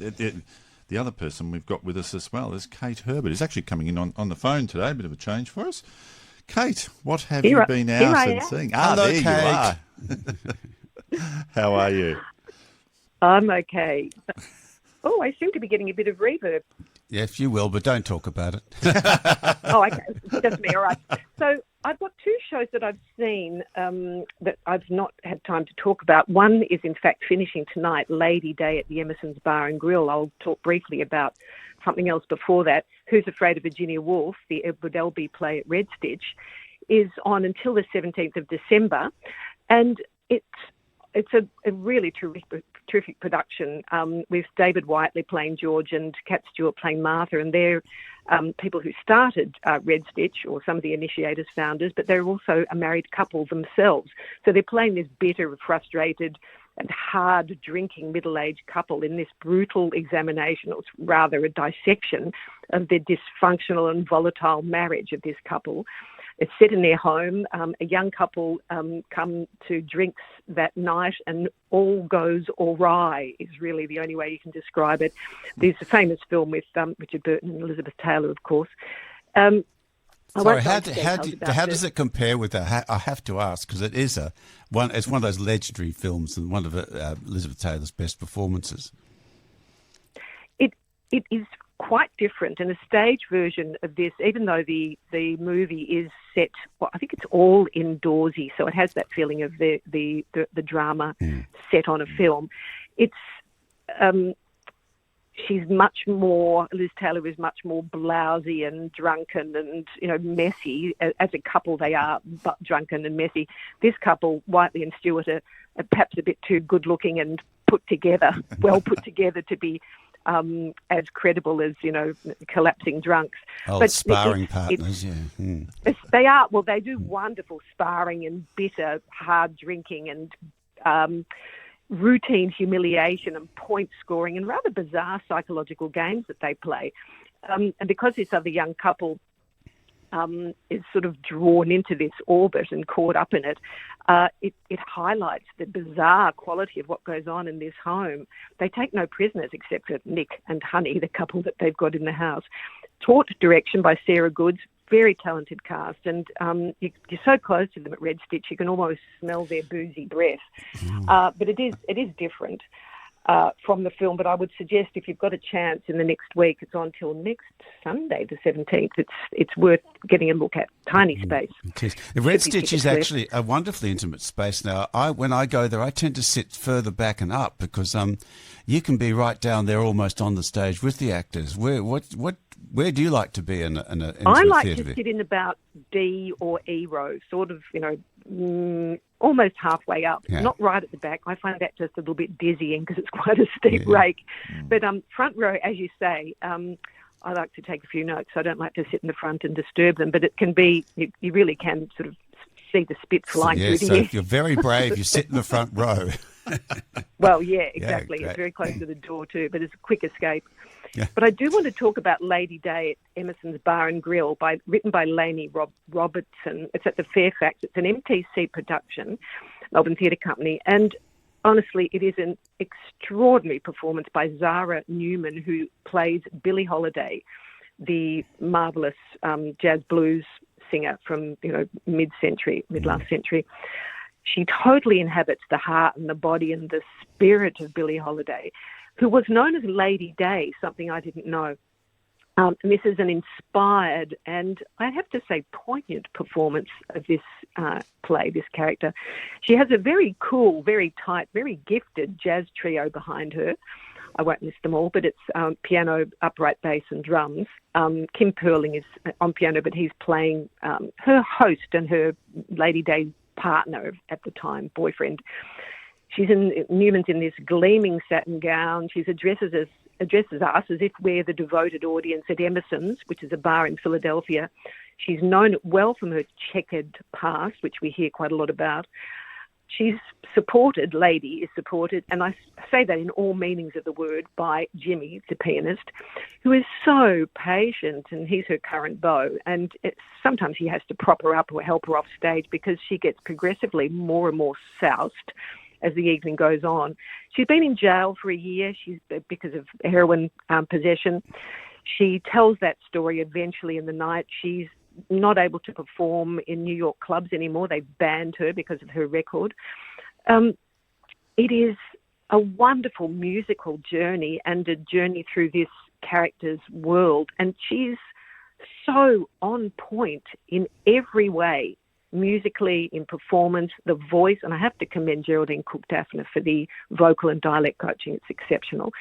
the other person we've got with us as well is KateHerbert. He's actually coming in on the phone today, a bit of a change for us. Kate, what have you been out and seeing? Hello, there Kate. You are. How are you? I'm okay. Oh, I seem to be getting a bit of reverb. Yeah, if you will, but don't talk about it. Oh, okay. That's me. All right. So I've got two shows that I've seen that I've not had time to talk about. One is, in fact, finishing tonight, Lady Day at the Emerson Bar and Grill. I'll talk briefly about something else before that. Who's Afraid of Virginia Woolf, the Edward Albee play at Red Stitch, is on until the 17th of December. And it's a really terrific production with David Whiteley playing George and Kat Stewart playing Martha, and they're people who started Red Stitch, or some of the initiators, founders, but they're also a married couple themselves. So they're playing this bitter, frustrated and hard-drinking middle-aged couple in this brutal examination, or rather a dissection of the dysfunctional and volatile marriage of this couple. It's set in their home. A young couple come to drinks that night and all goes awry is really the only way you can describe it. There's a famous film with Richard Burton and Elizabeth Taylor, of course. Sorry, how does it compare with that? I have to ask, because it's one of those legendary films and one of Elizabeth Taylor's best performances. It is quite different, and a stage version of this, even though the movie is set, well, I think it's all indoorsy, so it has that feeling of the drama set on a film. It's she's much more, Liz Taylor is much more blousy and drunken and, messy. As a couple, they are but drunken and messy. This couple, Whiteley and Stewart, are perhaps a bit too good looking and well put together to be as credible as, collapsing drunks. But sparring partners, yeah. They are. Well, they do wonderful sparring and bitter, hard drinking and routine humiliation and point scoring and rather bizarre psychological games that they play. And because this other young couple is sort of drawn into this orbit and caught up in it, it highlights the bizarre quality of what goes on in this home. They take no prisoners except for Nick and Honey, the couple that they've got in the house. Taught direction by Sarah Goods, very talented cast, and you're so close to them at Red Stitch, you can almost smell their boozy breath. But it is different from the film, but I would suggest if you've got a chance in the next week, it's on till next Sunday, the 17th, it's worth getting a look at. Tiny space. It is. The Red Stitch is actually a wonderfully intimate space now. When I go there, I tend to sit further back and up because you can be right down there almost on the stage with the actors. Where do you like to be in an intimate theatre? I like to sit in about D or E row, sort of, almost halfway up, not right at the back. I find that just a little bit dizzying because it's quite a steep rake. But front row, as you say, I like to take a few notes. I don't like to sit in the front and disturb them, but it can be, you really can sort of see the spit flying through the air. If you're very brave, you sit in the front row. Well, yeah, exactly. It's very close to the door too, but it's a quick escape. Yeah. But I do want to talk about Lady Day at Emerson's Bar and Grill, written by Lainey Robertson. It's at the Fairfax. It's an MTC production, Melbourne Theatre Company, and honestly, it is an extraordinary performance by Zahra Newman, who plays Billie Holiday, the marvellous jazz blues singer from mid-last century. She totally inhabits the heart and the body and the spirit of Billie Holiday, who was known as Lady Day, something I didn't know. And this is an inspired and, I have to say, poignant performance of this play, this character. She has a very cool, very tight, very gifted jazz trio behind her. I won't list them all, but it's piano, upright bass and drums. Kim Perling is on piano, but he's playing her host and her Lady Day partner at the time, boyfriend. Newman's in this gleaming satin gown. She addresses us as if we're the devoted audience at Emerson's, which is a bar in Philadelphia. She's known well from her checkered past, which we hear quite a lot about. She's supported, Lady is supported, and I say that in all meanings of the word, by Jimmy, the pianist, who is so patient, and he's her current beau. And sometimes he has to prop her up or help her off stage because she gets progressively more and more soused as the evening goes on. She's been in jail for a year because of heroin possession. She tells that story eventually in the night. She's not able to perform in New York clubs anymore. They banned her because of her record. It is a wonderful musical journey and a journey through this character's world. And she's so on point in every way, musically, in performance, the voice. And I have to commend Geraldine Cook-Daphner for the vocal and dialect coaching. It's exceptional.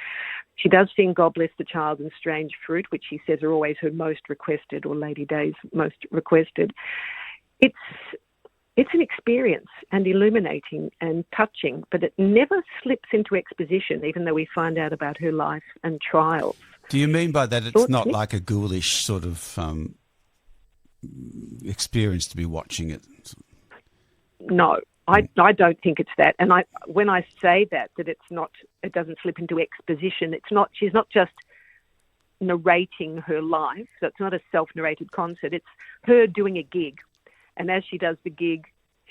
She does sing God Bless the Child and Strange Fruit, which she says are always her most requested, or Lady Day's most requested. It's an experience and illuminating and touching, but it never slips into exposition, even though we find out about her life and trials. Do you mean by that it's not like a ghoulish sort of experience to be watching it? No, I don't think it's that. And when I say that it doesn't slip into exposition. She's not just narrating her life. So it's not a self-narrated concert. It's her doing a gig. And as she does the gig,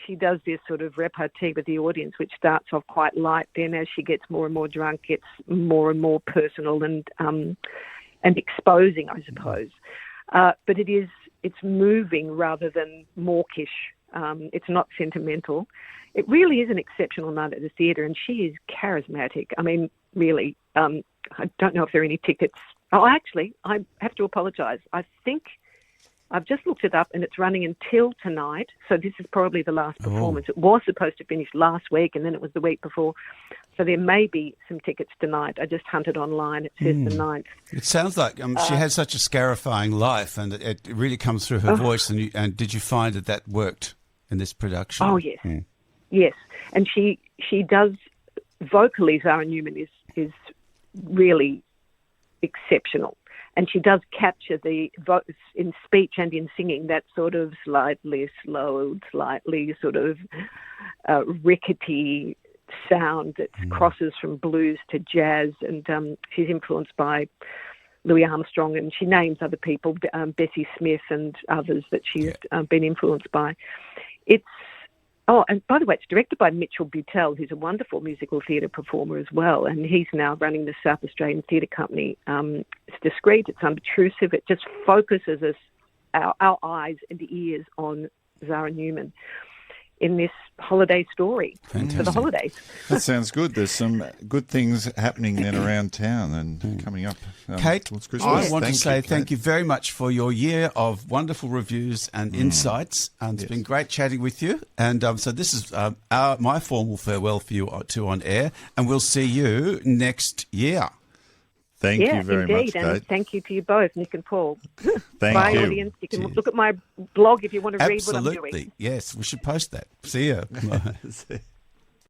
she does this sort of repartee with the audience, which starts off quite light. Then as she gets more and more drunk, it's more and more personal and exposing, I suppose. But it's moving rather than mawkish. It's not sentimental. It really is an exceptional night at the theatre, and she is charismatic. I mean, really, I don't know if there are any tickets. Oh, actually, I have to apologise. I think I've just looked it up, and it's running until tonight. So this is probably the last performance. It was supposed to finish last week, and then it was the week before. So there may be some tickets tonight. I just hunted online. It says the 9th. It sounds like she has such a scarifying life, and it really comes through her voice. And did you find that worked in this production? Oh, yes. Yes. And she does, vocally, Zahra Newman is really exceptional. And she does capture the voice in speech and in singing, that sort of slightly slowed, slightly sort of rickety sound that crosses from blues to jazz. And she's influenced by Louis Armstrong, and she names other people, Bessie Smith and others that she's been influenced by. And by the way, it's directed by Mitchell Butel, who's a wonderful musical theatre performer as well, and he's now running the South Australian Theatre Company. It's discreet, it's unobtrusive, it just focuses our eyes and ears on Zahra Newman in this holiday story for the holidays. That sounds good. There's some good things happening then around town and coming up. Kate, I want to say Kate. thank you very much for your year of wonderful reviews and insights. It's been great chatting with you. And so this is my formal farewell for you two on air, and we'll see you next year. Thank you very much, Kate. And thank you to you both, Nick and Paul. Thank Bye, you. audience. You can look at my blog if you want to read what I'm doing. Absolutely. Yes, we should post that. See you.